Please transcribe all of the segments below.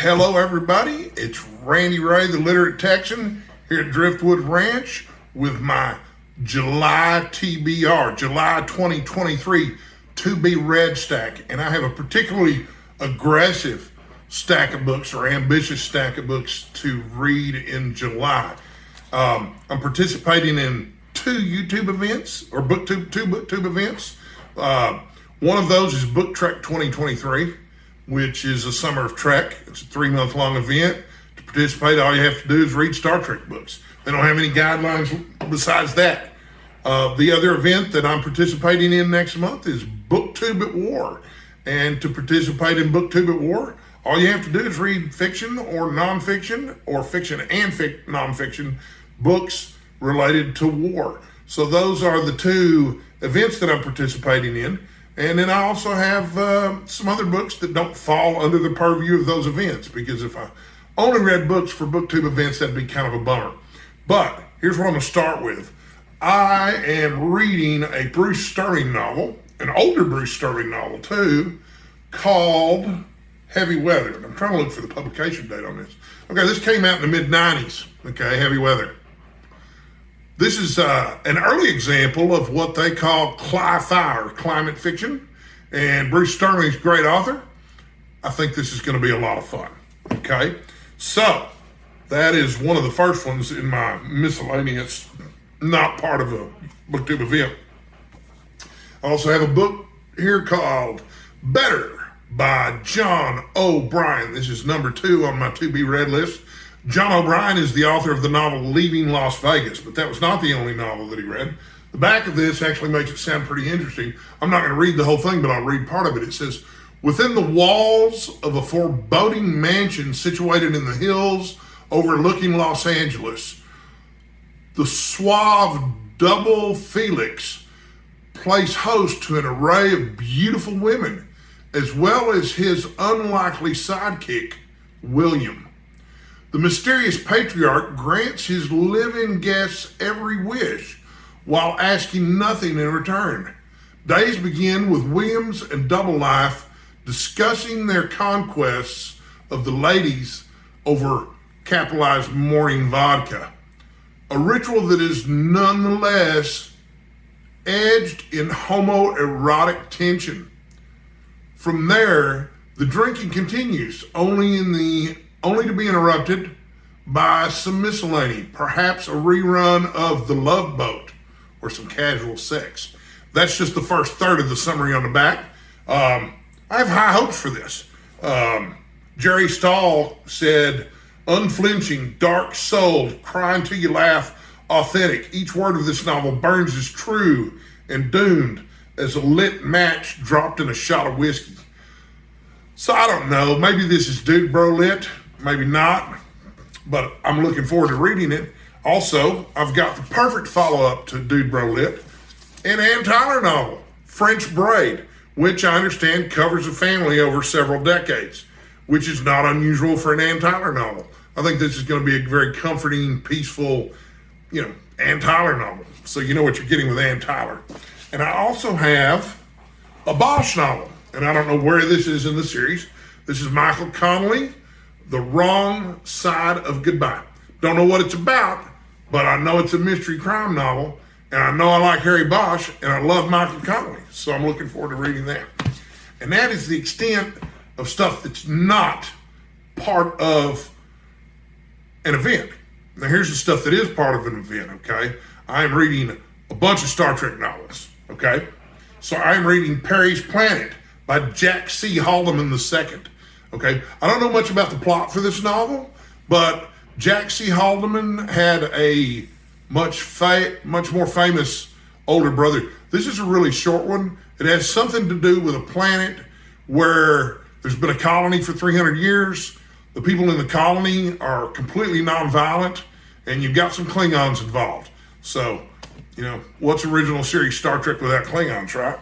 Hello everybody, it's Randy Ray, the Literate Texan, here at Driftwood Ranch with my July TBR, July 2023 to be read stack. And I have a particularly aggressive stack of books or ambitious stack of books to read in July. I'm participating in two YouTube events, or two Booktube events. One of those is Booktrek 2023, which is a summer of Trek. It's a 3-month-long event. To participate, all you have to do is read Star Trek books. They don't have any guidelines besides that. The other event that I'm participating in next month is Booktube at War. And to participate in Booktube at War, all you have to do is read fiction or nonfiction, or fiction and nonfiction books related to war. So those are the two events that I'm participating in. And then I also have some other books that don't fall under the purview of those events, because if I only read books for Booktube events, that'd be kind of a bummer. But here's what I'm going to start with. I am reading a Bruce Sterling novel, an older Bruce Sterling novel too, called Heavy Weather. And I'm trying to look for the publication date on this. Okay, this came out in the mid-90s. Okay, Heavy Weather. This is an early example of what they call Cli-fi, or climate fiction. And Bruce Sterling's a great author. I think this is going to be a lot of fun. Okay, so that is one of the first ones in my miscellaneous, not part of a Booktube event. I also have a book here called Better by John O'Brien. This is number 2 on my to-be-read list. John O'Brien is the author of the novel Leaving Las Vegas, but that was not the only novel that he read. The back of this actually makes it sound pretty interesting. I'm not going to read the whole thing, but I'll read part of it. It says, within the walls of a foreboding mansion situated in the hills overlooking Los Angeles, the suave double Felix plays host to an array of beautiful women, as well as his unlikely sidekick, William. The mysterious patriarch grants his living guests every wish while asking nothing in return. Days begin with Williams and Double Life discussing their conquests of the ladies over capitalized morning vodka, a ritual that is nonetheless edged in homoerotic tension. From there, the drinking continues, only to be interrupted by some miscellany, perhaps a rerun of The Love Boat or some casual sex. That's just the first third of the summary on the back. I have high hopes for this. Jerry Stahl said, unflinching, dark-souled, crying till you laugh, authentic. Each word of this novel burns as true and doomed as a lit match dropped in a shot of whiskey. So I don't know, maybe this is Dude Bro lit, maybe not, but I'm looking forward to reading it. Also, I've got the perfect follow-up to Dude Bro lit, an Ann Tyler novel, French Braid, which I understand covers a family over several decades, which is not unusual for an Ann Tyler novel. I think this is going to be a very comforting, peaceful, Ann Tyler novel. So you know what you're getting with Ann Tyler. And I also have a Bosch novel, and I don't know where this is in the series. This is Michael Connelly, The Wrong Side of Goodbye. Don't know what it's about, but I know it's a mystery crime novel, and I know I like Harry Bosch, and I love Michael Connelly, so I'm looking forward to reading that. And that is the extent of stuff that's not part of an event. Now here's the stuff that is part of an event, okay? I am reading a bunch of Star Trek novels, okay? So I'm reading Perry's Planet by Jack C. Haldeman II. Okay, I don't know much about the plot for this novel, but Jack C. Haldeman had a much more famous older brother. This is a really short one. It has something to do with a planet where there's been a colony for 300 years. The people in the colony are completely nonviolent, and you've got some Klingons involved. So, what's original series Star Trek without Klingons, right?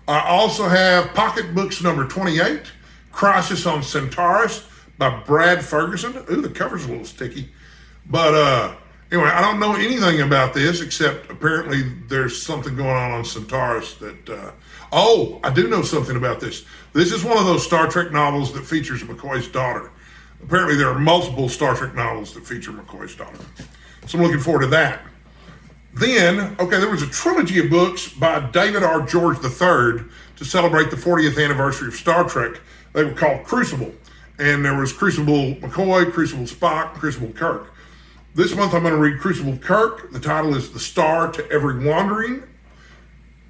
I also have Pocket Books number 28, Crisis on Centaurus by Brad Ferguson. Ooh, the cover's a little sticky. But Anyway, I don't know anything about this except apparently there's something going on Centaurus that, oh, I do know something about this. This is one of those Star Trek novels that features McCoy's daughter. Apparently there are multiple Star Trek novels that feature McCoy's daughter. So I'm looking forward to that. Then, okay, there was a trilogy of books by David R. George III to celebrate the 40th anniversary of Star Trek. They were called Crucible. And there was Crucible McCoy, Crucible Spock, Crucible Kirk. This month I'm going to read Crucible Kirk. The title is The Star to Every Wandering.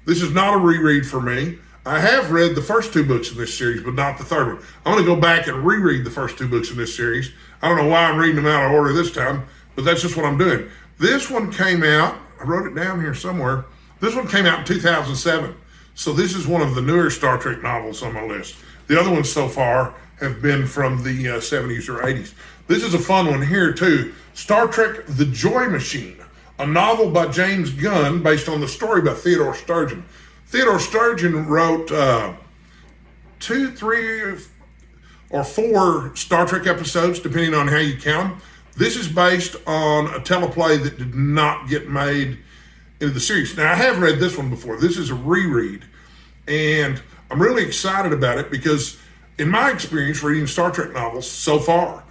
This is not a reread for me. I have read the first two books in this series, but not the third one. I'm going to go back and reread the first two books in this series. I don't know why I'm reading them out of order this time, but that's just what I'm doing. This one came out, I wrote it down here somewhere. This one came out in 2007. So this is one of the newer Star Trek novels on my list. The other ones so far have been from the 70s or 80s. This is a fun one here too. Star Trek The Joy Machine, a novel by James Gunn based on the story by Theodore Sturgeon. Theodore Sturgeon wrote 2, 3, or 4 Star Trek episodes, depending on how you count them. This is based on a teleplay that did not get made into the series. Now, I have read this one before. This is a reread, and I'm really excited about it because in my experience reading Star Trek novels so far,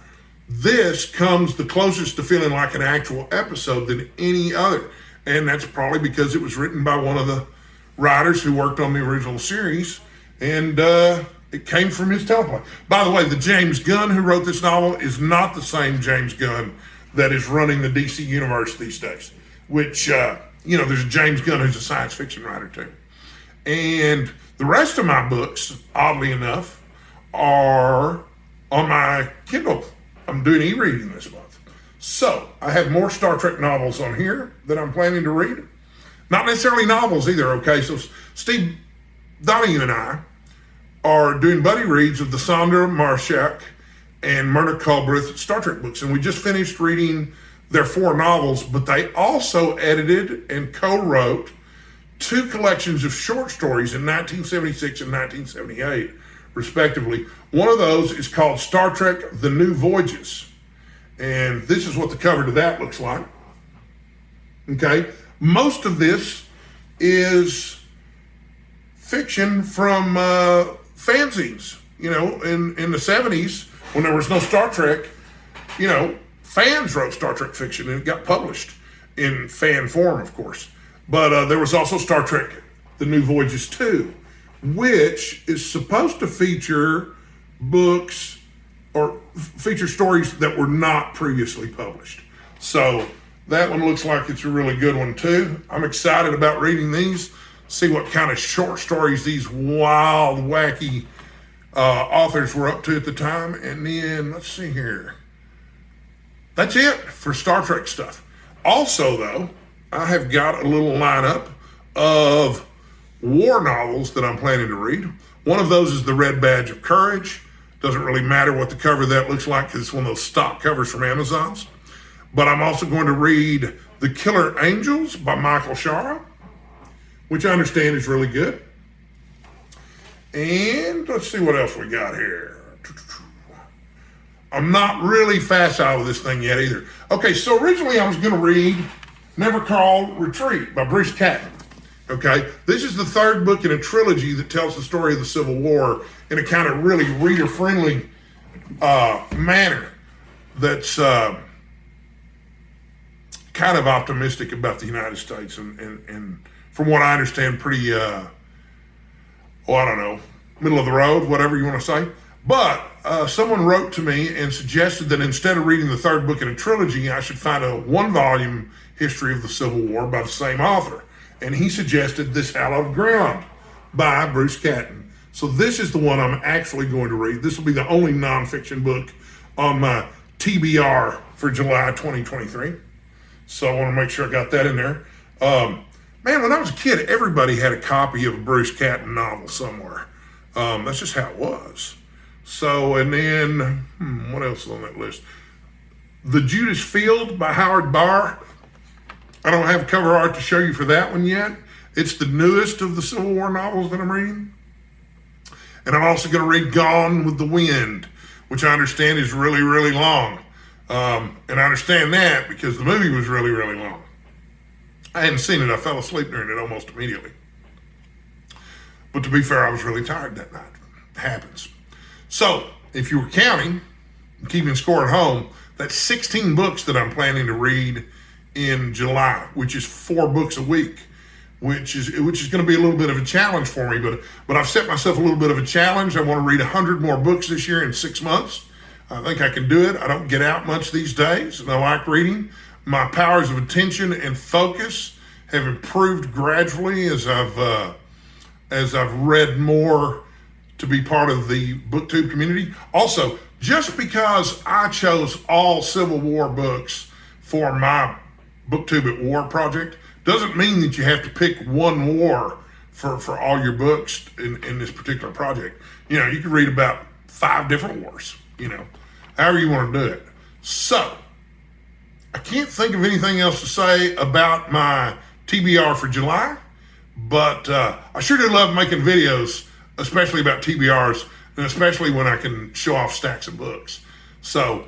this comes the closest to feeling like an actual episode than any other. And that's probably because it was written by one of the writers who worked on the original series, and it came from his teleplay. By the way, the James Gunn who wrote this novel is not the same James Gunn that is running the DC universe these days, which, there's a James Gunn who's a science fiction writer too. And the rest of my books, oddly enough, are on my Kindle. I'm doing e-reading this month. So I have more Star Trek novels on here that I'm planning to read. Not necessarily novels either, okay? So Steve Donahue and I are doing buddy reads of the Sandra Marshak and Myrna Culbreth Star Trek books. And we just finished reading their 4 novels, but they also edited and co-wrote 2 collections of short stories in 1976 and 1978, respectively. One of those is called Star Trek The New Voyages. And this is what the cover to that looks like. Okay. Most of this is fiction from fanzines. In the 70s, when there was no Star Trek, fans wrote Star Trek fiction and it got published in fan form, of course. But there was also Star Trek The New Voyages 2, which is supposed to feature books or feature stories that were not previously published. So that one looks like it's a really good one too. I'm excited about reading these, see what kind of short stories these wild, wacky authors were up to at the time. And then, let's see here. That's it for Star Trek stuff. Also though, I have got a little lineup of war novels that I'm planning to read. One of those is The Red Badge of Courage. Doesn't really matter what the cover of that looks like because it's one of those stock covers from Amazon's. But I'm also going to read The Killer Angels by Michael Shara, which I understand is really good. And let's see what else we got here. I'm not really facile with this thing yet either. Okay, so originally I was going to read Never Call Retreat by Bruce Catton. Okay, this is the 3rd book in a trilogy that tells the story of the Civil War in a kind of really reader-friendly manner that's kind of optimistic about the United States and from what I understand, pretty, middle of the road, whatever you want to say. But someone wrote to me and suggested that instead of reading the 3rd book in a trilogy, I should find a 1-volume history of the Civil War by the same author. And he suggested This Hallowed Ground by Bruce Catton. So this is the one I'm actually going to read. This will be the only nonfiction book on my TBR for July 2023. So I want to make sure I got that in there. Man, when I was a kid, everybody had a copy of a Bruce Catton novel somewhere. That's just how it was. So, and then, what else is on that list? The Judas Field by Howard Barr. I don't have cover art to show you for that one yet. It's the newest of the Civil War novels that I'm reading. And I'm also going to read Gone with the Wind, which I understand is really, really long. And I understand that because the movie was really, really long. I hadn't seen it. I fell asleep during it almost immediately. But to be fair, I was really tired that night. It happens. So if you were counting, keeping score at home, that's 16 books that I'm planning to read in July, which is 4 books a week, which is going to be a little bit of a challenge for me. But I've set myself a little bit of a challenge. I want to read 100 more books this year in 6 months. I think I can do it. I don't get out much these days, and I like reading. My powers of attention and focus have improved gradually as I've read more to be part of the Booktube community. Also, just because I chose all Civil War books for my Booktube at War project doesn't mean that you have to pick one war for all your books in this particular project. You know, you can read about 5 different wars, you know, however you want to do it. So, I can't think of anything else to say about my TBR for July, but I sure do love making videos, especially about TBRs, and especially when I can show off stacks of books. So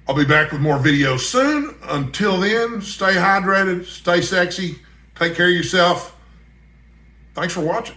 I'll be back with more videos soon. Until then, stay hydrated, stay sexy, take care of yourself. Thanks for watching.